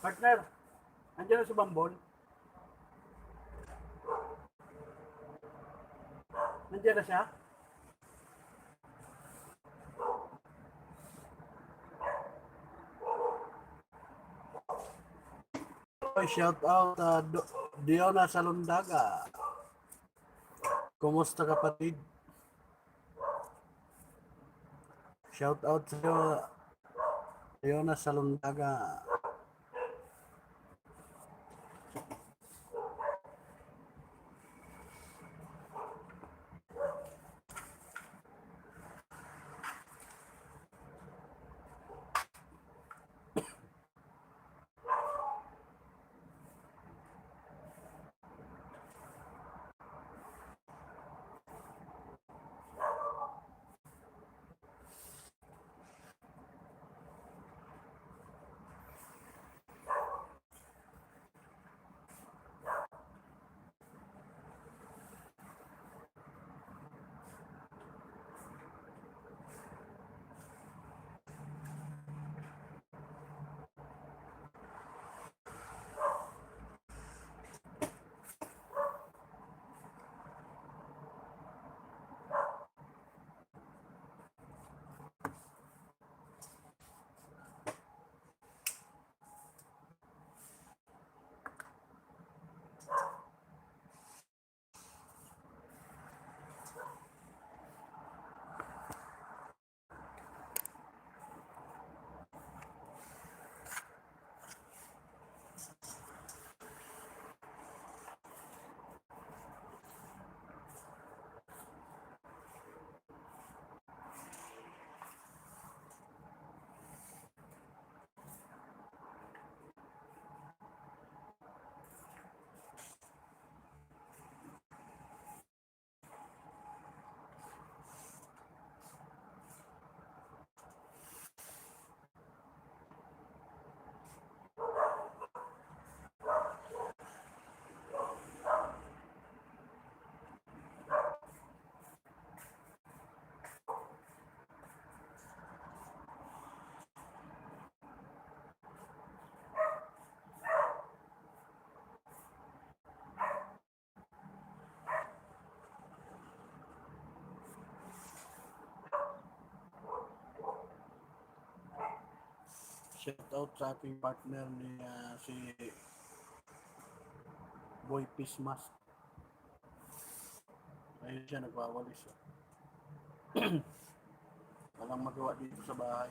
Partner, nandiyan na si Bambol. Nandiyan na siya. Shout out Diona Salundaga. Kumusta kapatid? Shout out sa iyo, Diona Salundaga. Shout out sa ating partner ni si Boy Pismas. Ayun siya, nagwawalis. Walang magawa dito sa bahay.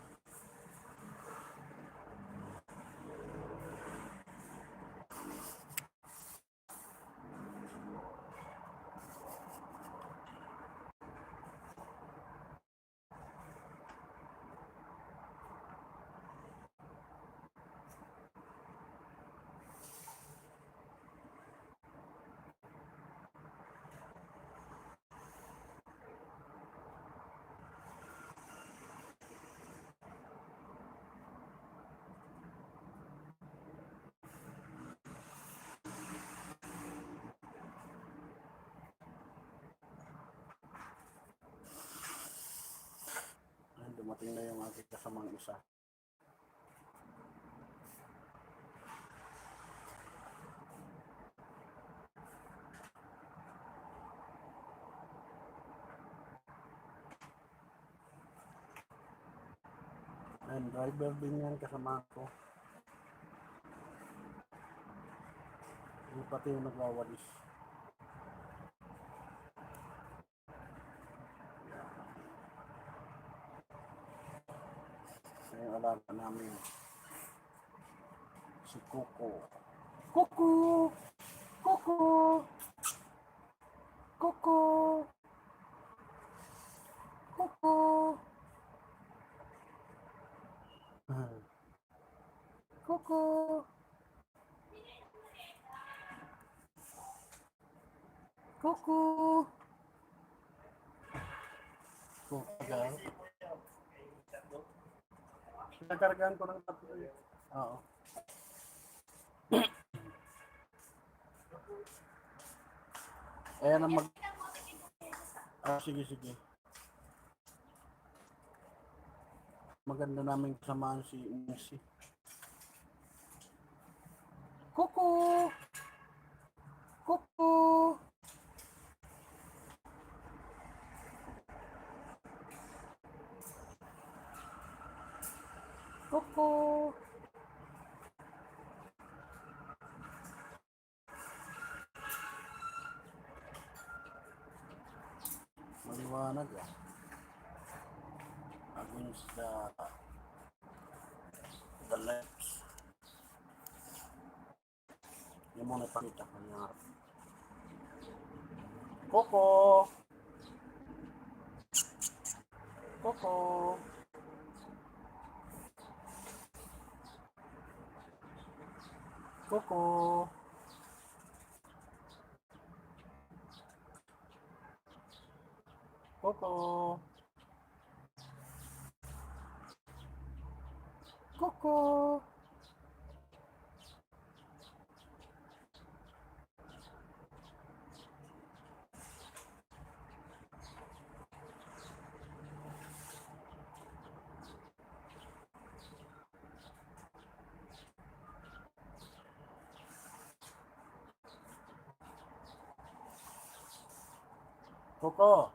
dumating na yung aking kasamang isa. And driver din yan kasama ko. Yung pati yung nagwawalis. Yung alaga namin. Si Coco. Coco! Coco! Coco! Coco! Coco! Coco! Coco! Nakargaan ko ng tatlo eh. Oo. Ayan ang mag... sige, sige. Maganda namin kasamaan si Messi. Kuku! Kuku! Kuku! Maliwanag ah. Against the left. Yung muna pakita ko niya. Coco! Coco! Coco! Coco! Coco! Coco!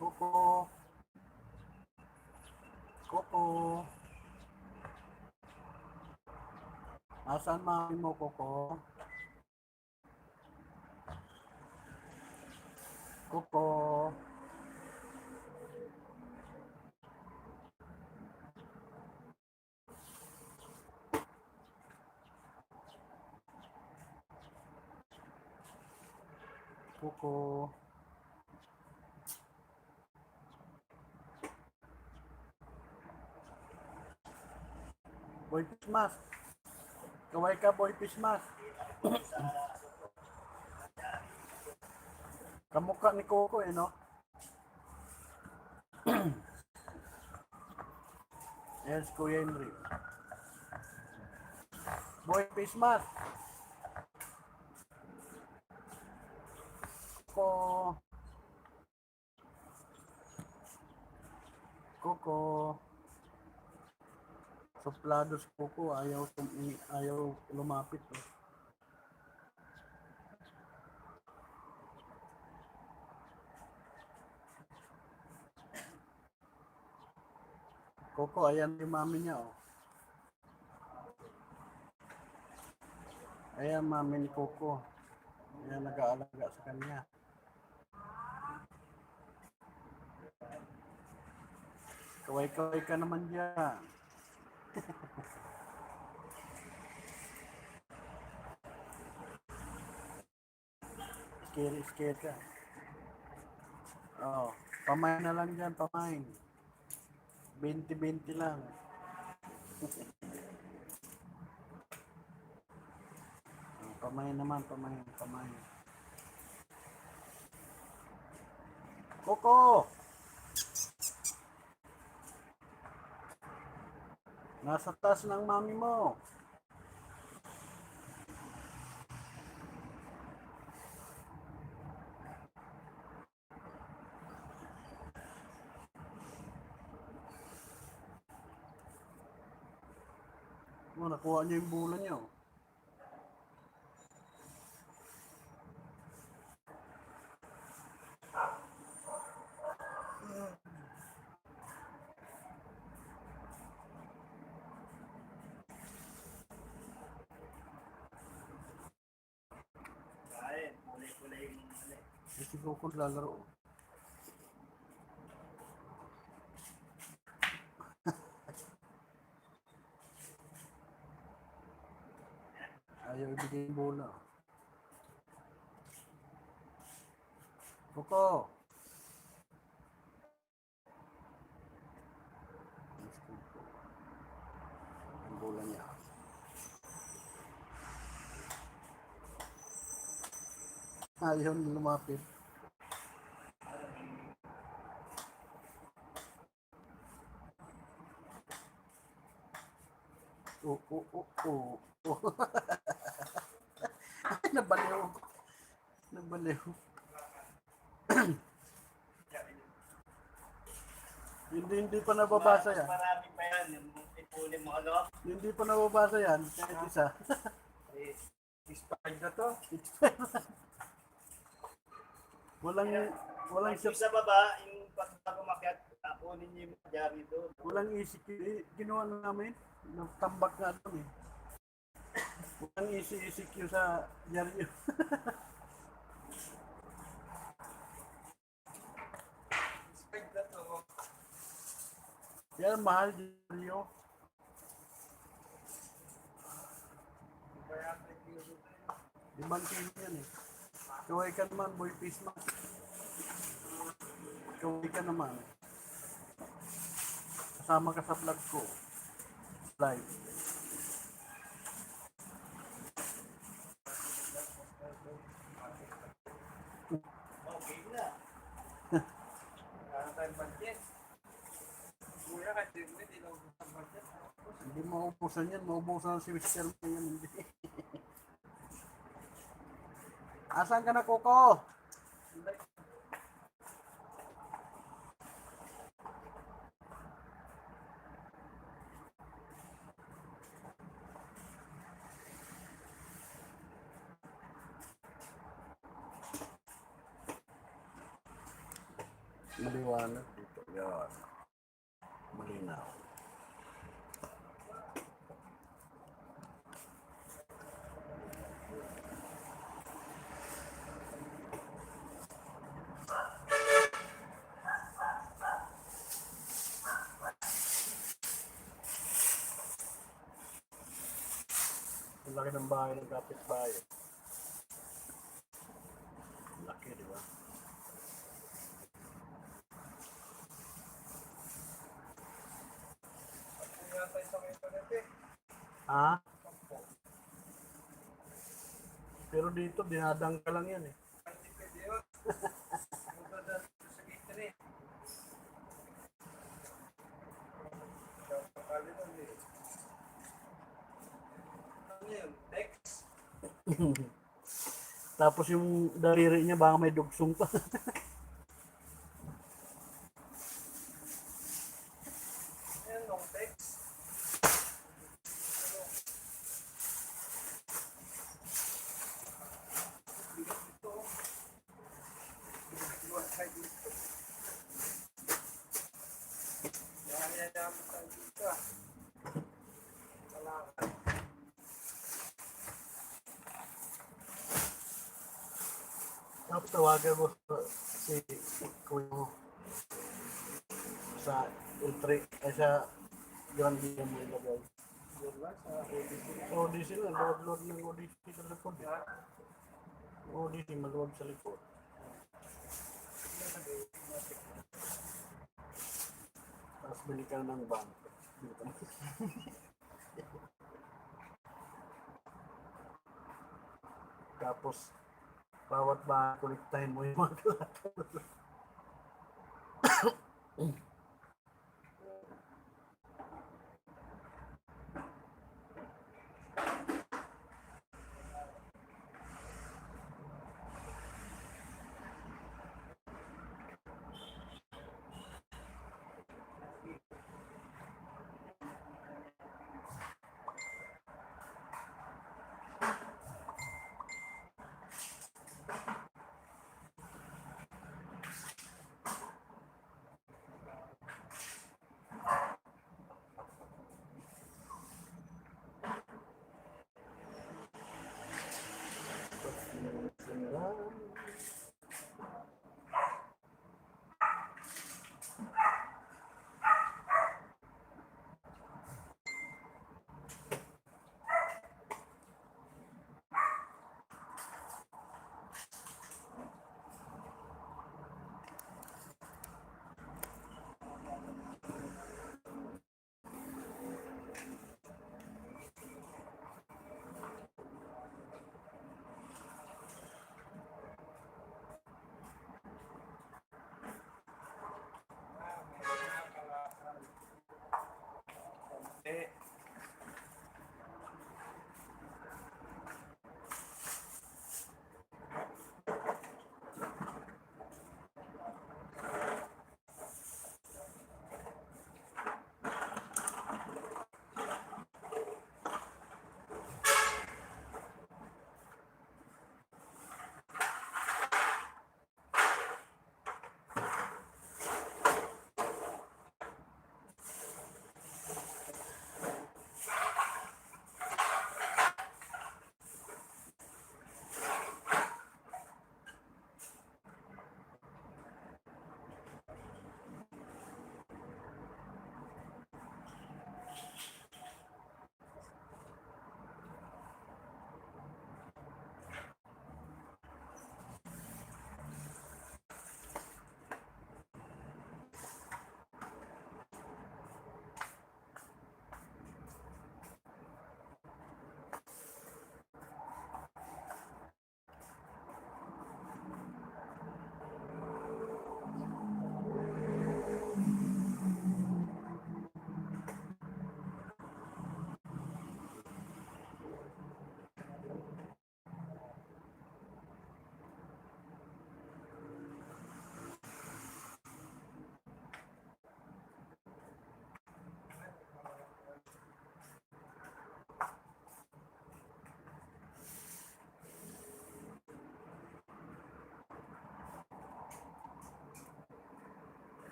Coco! Coco! Nasaan mami mo, Coco? Coco! Coco! Boy Pismas! Kaway ka, Boy Pismas! Kamukha ni Coco eh, no? Yes, Kuya Henry. Boy Pismas! Coco! Coco! Suplados Coco, ayaw lumapit eh. Coco, ayan yung mami niya oh. Ayan mami ni Coco. Ayan nag-aalaga sa kanya. Kaway-kaway ka naman dyan. Scary ka. Oh, pamain na lang dyan, pamain. 20-20 lang. Pamain naman, pamain. Coco! Nasa taas ng mami mo. Oh, nakuha niya yung bola niya. Oh. Si Coco lalaro. Ayaw ibigay yung bola. Coco! Yung bola niya. Ayaw lumapit. Oh. Ay, nabaliw. Nabaliw. Hindi pa nababasa yan. Marami pa yan. Yung ipuli mo ano. Hindi pa nababasa yan. Kahit isa. Expired na to. Walang Yung shot. sa baba, yung pag umakyat, kunin niyo yung jari doon. Walang ECQ. Ginawa na namin. Nagtambak nga doon eh. Walang ECQ sa Jaryo. Expired na to. Yan, mahal Jaryo. Limang kilo yan eh. Kaway ka naman, boy fish man. Kaway ka naman. Kasama ka sa vlog ko. Live. Okay na. Kaya tayo budget. Kuya, kasi hindi na ubusan budget. Hindi maubusan yan. Maubusan si Mr. Mo yan. Hindi. Asan ka na, Coco? Maliwanag dito. Yan. Malinaw. Ang laki ng bahay ng kapitbahay. Laki, di ba? Ha? Pero dito, dinadang ka lang yan eh. Tapos yung daliri niya baka may dugsong pa. Tapos tawagan mo si kuya mo sa Ultra, ay sa Grand Via mo ilagay. Sa ODC na, load ng ODC sa likod. ODC, maluwag sa likod. Tapos bili ka ng bank. Tapos, bawat bahay, kolektahin mo yung mga kalata.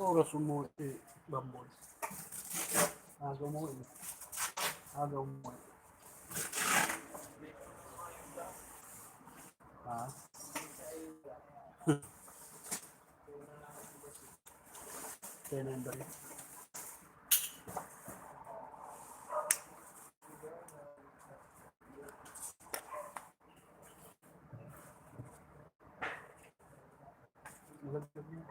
oras umuwi si Bamboy? Aga umuwi. Aga umuwi. Ha? Kaya na yung balik. Magagad yun.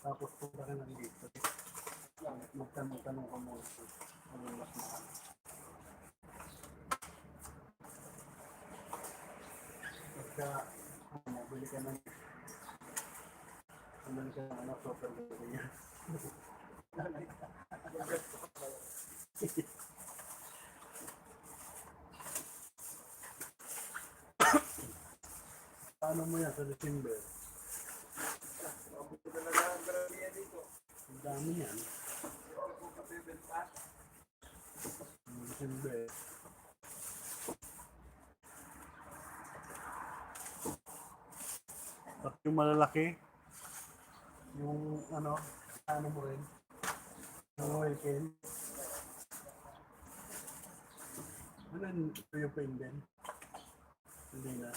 Tapos punta ka nandito. Magtanong-tanong ka muna. Ano yung mas mahal? Pagka, bili ka ng super good yan. Paano mo yan sa December? Ang dami yan. December. At yung malalaki, yung ano mo rin, yung oil can. Ano yung pain din? Hindi na.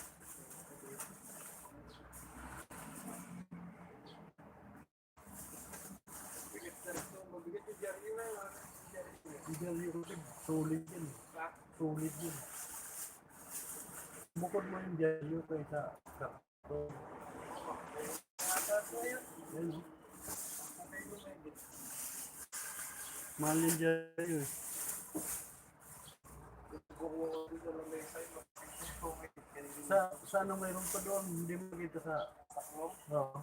Jerry ulit, solid yun. Solid yun. Bukod mo yung Jerry kaysa karton. Yan. Mahal yung Jerry. Sa ano mayroon pa doon? Hindi mo makita sa... Oo.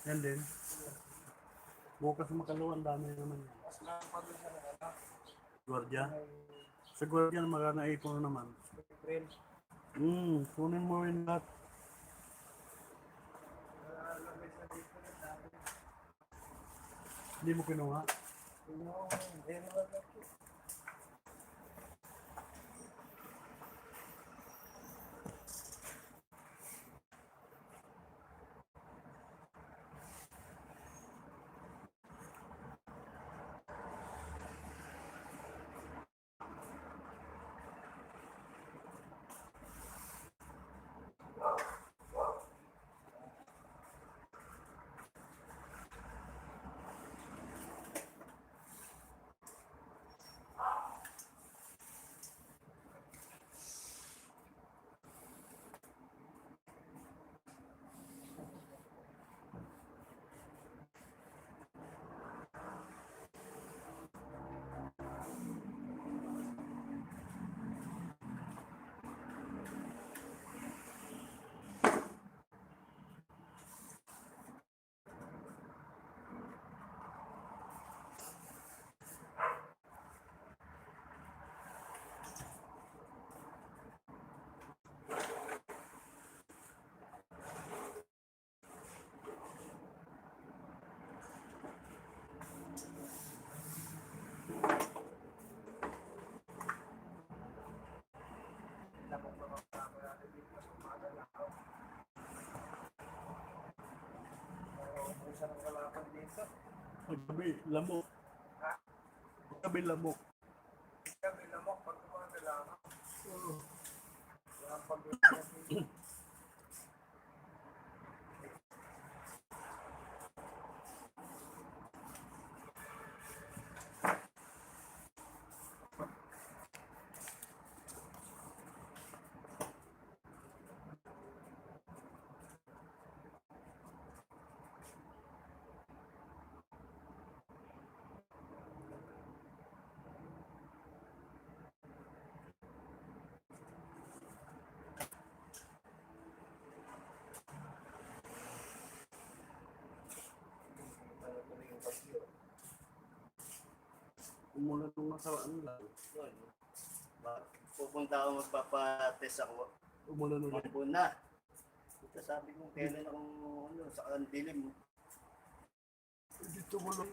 Yan din. Bukas makaluan, dami naman yan. Guardia? Sa Guardia magana ipon naman. Kunin mo rin lahat. Hindi mo kinuha? Paggabi, lamok. Paggabi, lamok. Gabi lamok, pag umaga lang. Umulan nung nakaraan lang. Yun. Pupunta ako magpapatest ako. Umulan ulit. Mga na. Ito sabi ko, kailan ako ano, sa kandilim. Dito umulan.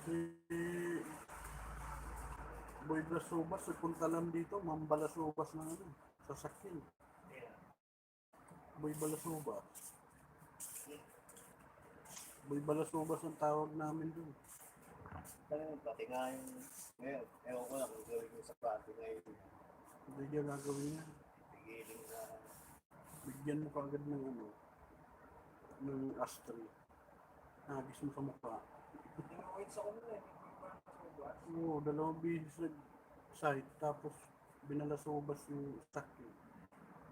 Si Boy Blasubas, punta lang dito, Mambalasubas na ano, sasakyan. Boy Balasubas. Boy Balasubas ang tawag namin dun. Pati nga yung, ngayon, ewan ko lang kung gawin ko sa pati ngayon. Hindi niya gagawin yan. Pigiling na, Bigyan mo kaagad ng ano, ng astri. Nagis mo sa mukha. Oo, dalawang beses nag-site, tapos binalasubas yung sakyan.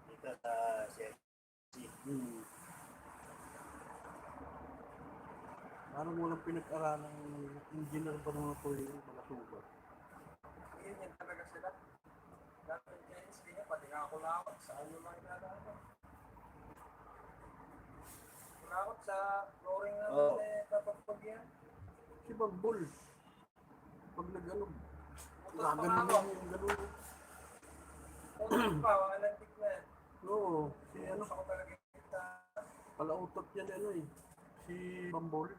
dito sa CFC. Parang walang pinag-aralan ng engineer pa naman po yung balasubas. Yun yung talaga sila. Dati yung Chinese, hindi pati nga ako lakot. Saan yung mga inalaman? Lakot sa flooring na Oo. kapagpag yan. Si Bagbol, pag nag-ano, Utot pa nga gaganon ako. lang yung gano'n. Utot pa, mga lantik na yan. Oo, si ano, Gusto ko talaga kita. palautot yan ano eh, si Bambol.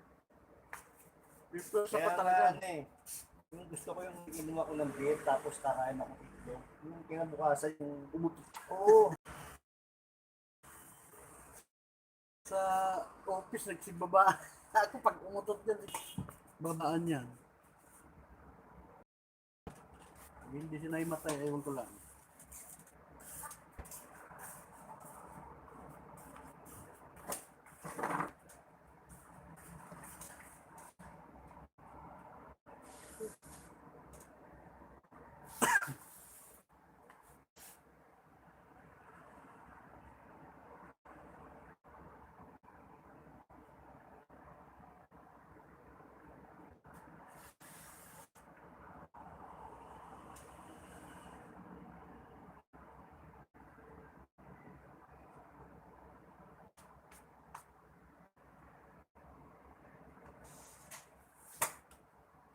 Pero sa Kaya pa nga talaga. ano eh, yung gusto ko yung inom ako ng beer tapos kakain ako itlog. Yung kinabukasan yung Umutot. oo. Sa office, nagsibaba. Ako pag umutot yan, babaan yan. Hindi siya matay, ewan ko lang.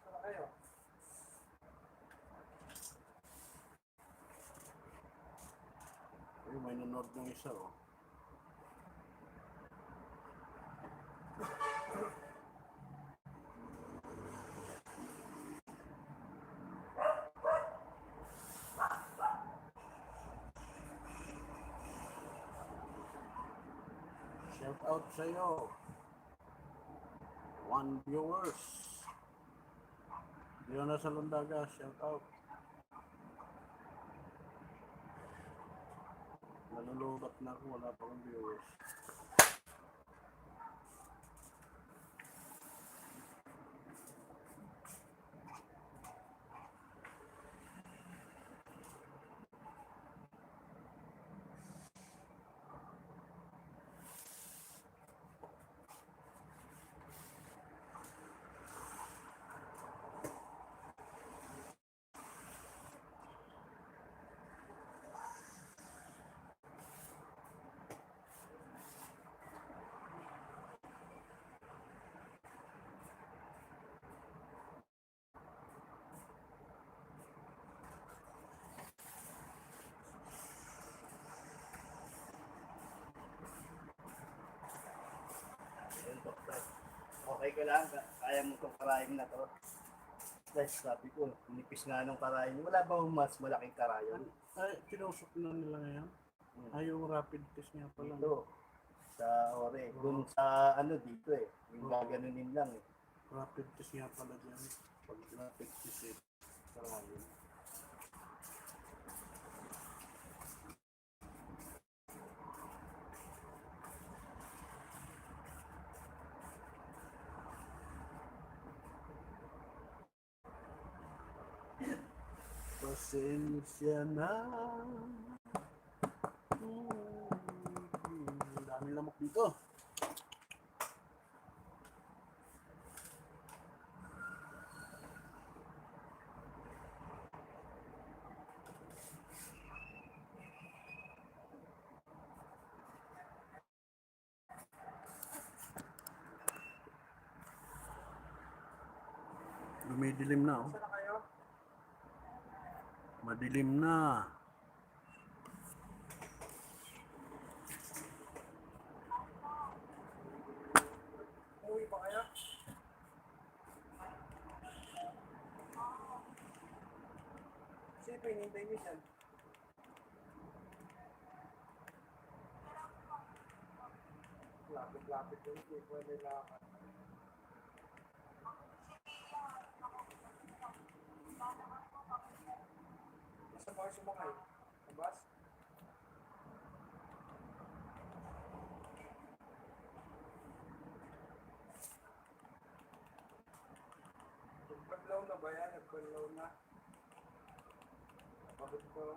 Saan kayo? Ay, may nanood ng isa oh. Shout out sa'yo. 1 viewers. Diyan na sa Lundaga, shout out. Nalulubat na ako, wala pa akong viewers. Ayun, doktor. Okay ka lang, kaya mo itong karayom na to. Guys, sabi ko, nipis nga nung karayom. Wala bang mas malaking karayom? Ay, tinusok na nila ngayon. Ay, yung rapid test niya pala. Dito, sa Ore. Dun sa ano dito eh. Yung gaganunin lang eh. Rapid test nga pala dyan. Pag rapid test eh, karayo. Pasensya na. Ang dami lamok dito. Dumidilim na, oh. Saan na kayo? Madilim na. Umuwi pa kayo? Sino pa hinihintay niyo dyan? Lapit-lapit yun. Hindi ko may lakad. Saan ba kayo sumakay? Sa bus? Nagbanlaw na ba yan? Nagbanlaw na? Bakit ko?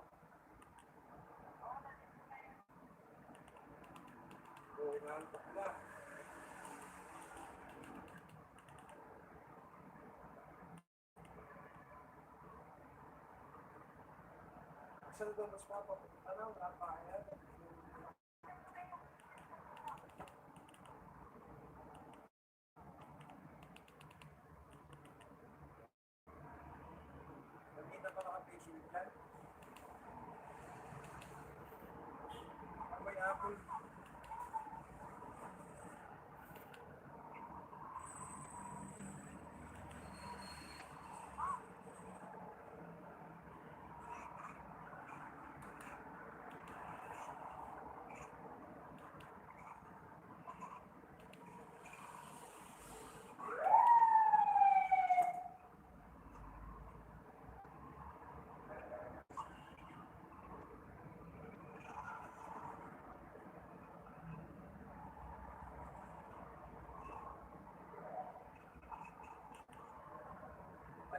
Oo, inaantok na. Saan daw mas papapunta na? Wala pa yan. Nakita pa naka-patient dyan? Ang may apple.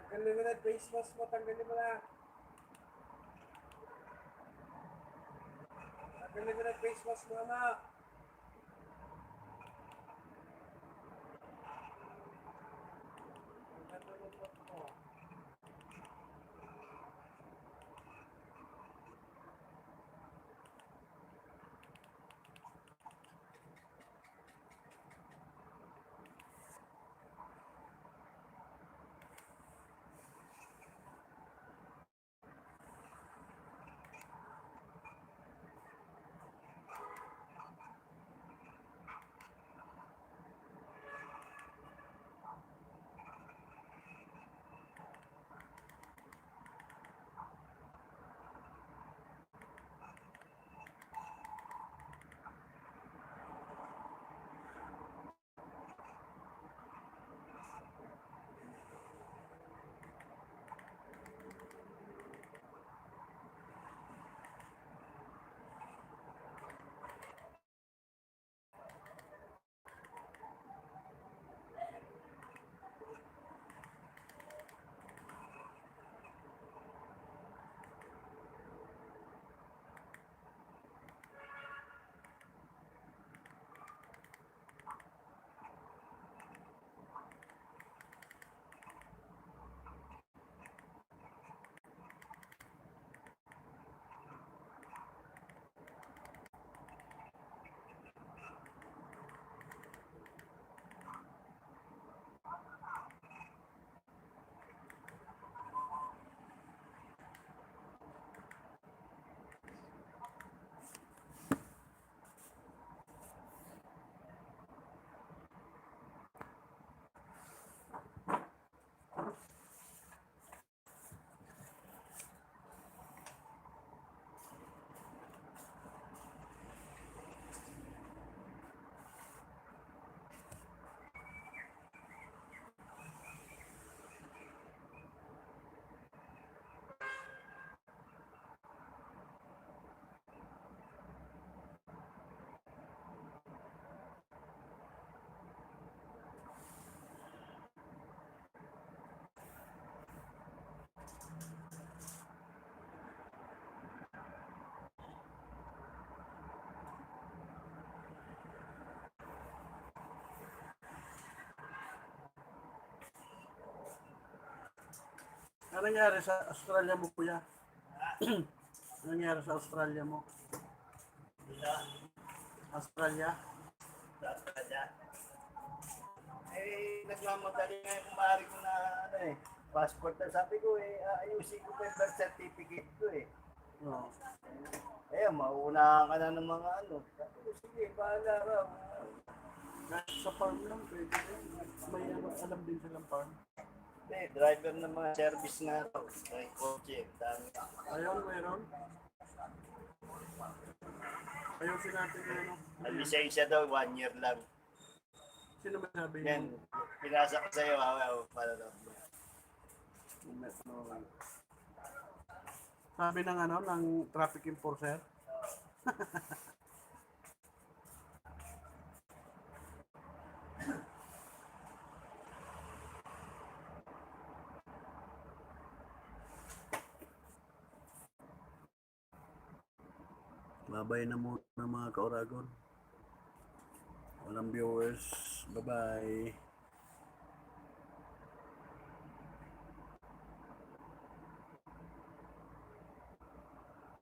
Tanggalin mo na face mask mo, tanggalin mo na. Tanggalin mo na face mask mo na. Tanggalin mo. Ano nangyari sa Australia mo, kuya? Ano nangyari sa Australia mo? Wala. Australia? Lahat ka dyan. Eh, nagmamadali nga yung kumari ko na ano eh. Passport na sabi ko eh, ayusin ko pa yung birth certificate ko eh. Oo. Eh, mauunahan ka na ng mga ano. Sabi ko, sige, bahala ka. Kahit sa farm lang, pwede rin. May alam din silang farm. Eh, driver ng mga service nga to. May kotse, dami. Ayun, meron. Ayusin natin yung ano. Ang lisensya daw, 1 year lang. Sino ba sabi Yan, yun? pinasa ko sa'yo, para daw. Sabi ng ano, ng traffic enforcer. Babay na muna mga ka-Oragon. Walang viewers. Bye-bye.